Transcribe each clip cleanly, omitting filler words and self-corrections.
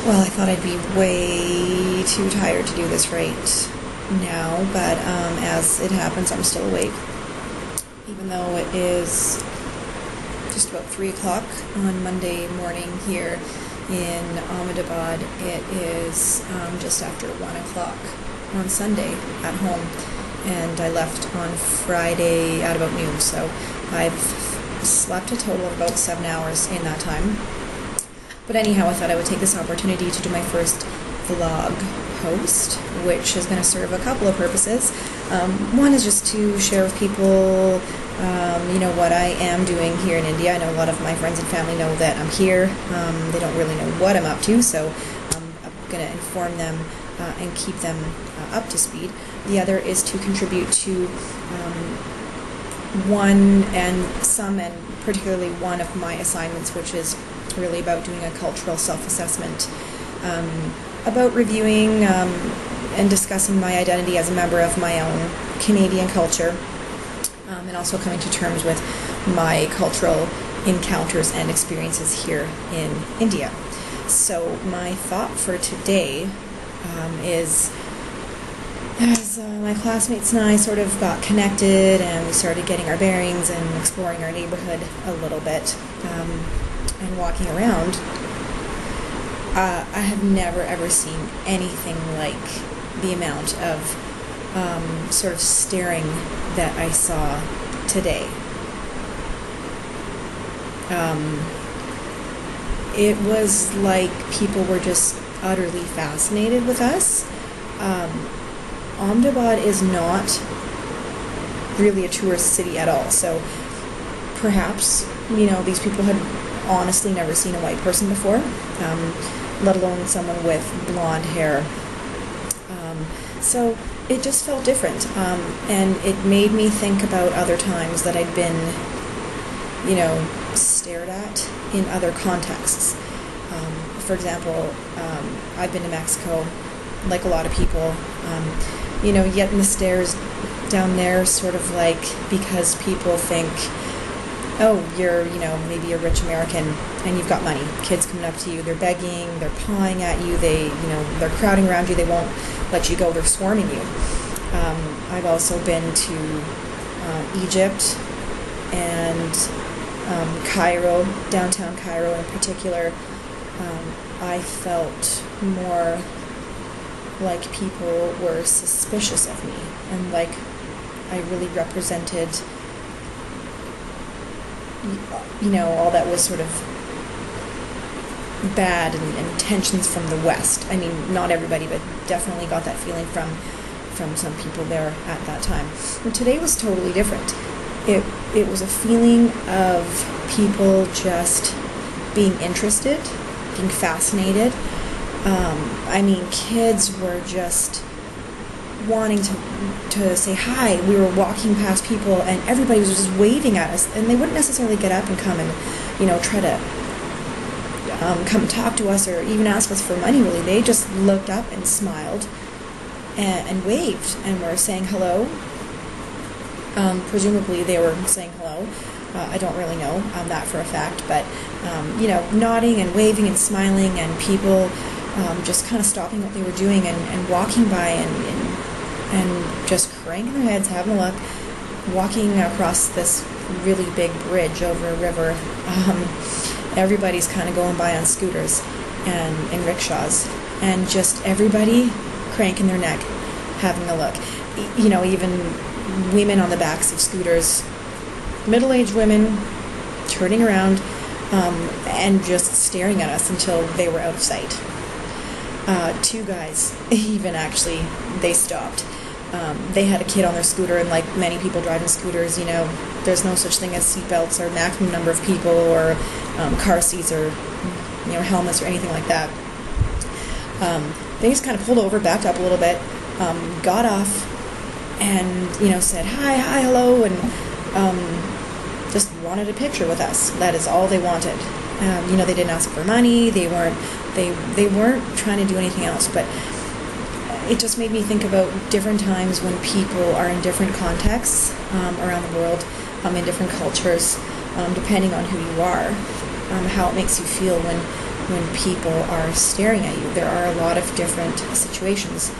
Well, I thought I'd be way too tired to do this right now, but as it happens, I'm still awake. Even though it is just about 3 o'clock on Monday morning here in Ahmedabad, it is just after 1 o'clock on Sunday at home, and I left on Friday at about noon, so I've slept a total of about 7 hours in that time. But anyhow, I thought I would take this opportunity to do my first vlog post, which is going to serve a couple of purposes. One is just to share with people, what I am doing here in India. I know a lot of my friends and family know that I'm here. They don't really know what I'm up to, so I'm going to inform them and keep them up to speed. The other is to contribute to particularly one of my assignments, which is really about doing a cultural self-assessment, about reviewing and discussing my identity as a member of my own Canadian culture, and also coming to terms with my cultural encounters and experiences here in India. So my thought for today is, as my classmates and I sort of got connected and we started getting our bearings and exploring our neighborhood a little bit, and walking around, I have never ever seen anything like the amount of sort of staring that I saw today. It was like people were just utterly fascinated with us. Ahmedabad is not really a tourist city at all, so perhaps, these people had honestly never seen a white person before, let alone someone with blonde hair. So it just felt different, and it made me think about other times that I'd been, stared at in other contexts. For example, I've been to Mexico, like a lot of people, getting the stares down there sort of like because people think, oh, you're, maybe a rich American and you've got money. Kids coming up to you, they're begging, they're pawing at you, they're crowding around you, they won't let you go, they're swarming you. I've also been to Egypt and Cairo, downtown Cairo in particular. I felt more like people were suspicious of me, and like I really represented all that was sort of bad and tensions from the West. I mean, not everybody, but definitely got that feeling from some people there at that time. And today was totally different. It was a feeling of people just being interested, being fascinated. Kids were just wanting to say hi. We were walking past people and everybody was just waving at us, and they wouldn't necessarily get up and come and try to come and talk to us or even ask us for money, really. They just looked up and smiled and waved and were saying hello. Presumably they were saying hello. I don't really know that for a fact, but nodding and waving and smiling, and people just kind of stopping what they were doing and walking by and just cranking their heads, having a look, walking across this really big bridge over a river. Everybody's kind of going by on scooters and in rickshaws, and just everybody cranking their neck, having a look. Even women on the backs of scooters, middle-aged women turning around and just staring at us until they were out of sight. Two guys, even actually, they stopped. They had a kid on their scooter, and like many people driving scooters, there's no such thing as seatbelts or maximum number of people or car seats or helmets or anything like that. They just kind of pulled over, backed up a little bit, got off, and said hi, hello, and just wanted a picture with us. That is all they wanted. They didn't ask for money. They weren't trying to do anything else. But it just made me think about different times when people are in different contexts around the world, in different cultures, depending on who you are, how it makes you feel when when people are staring at you. There are a lot of different situations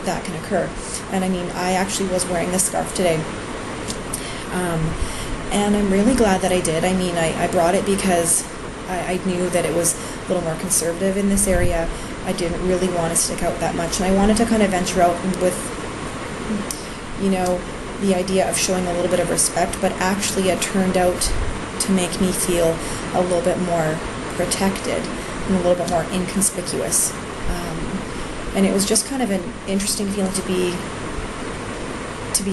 that can occur. And I mean, I actually was wearing this scarf today. And I'm really glad that I did. I mean, I brought it because I knew that it was a little more conservative in this area. I didn't really want to stick out that much. And I wanted to kind of venture out with, you know, the idea of showing a little bit of respect, but actually it turned out to make me feel a little bit more protected and a little bit more inconspicuous. And it was just kind of an interesting feeling to be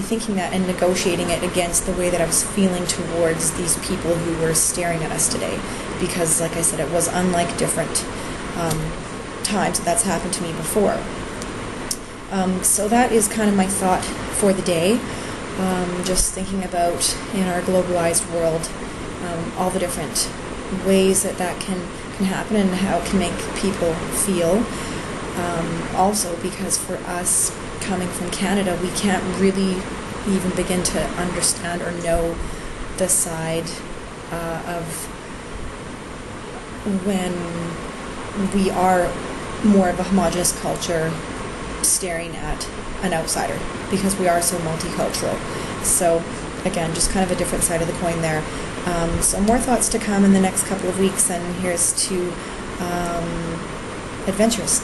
thinking that and negotiating it against the way that I was feeling towards these people who were staring at us today. Because, like I said, it was unlike different times that's happened to me before. So that is kind of my thought for the day. Just thinking about, in our globalized world, all the different ways that can happen and how it can make people feel. Also, because for us coming from Canada, we can't really even begin to understand or know the side of when we are more of a homogenous culture staring at an outsider, because we are so multicultural. So again, just kind of a different side of the coin there. So more thoughts to come in the next couple of weeks, and here's to adventures.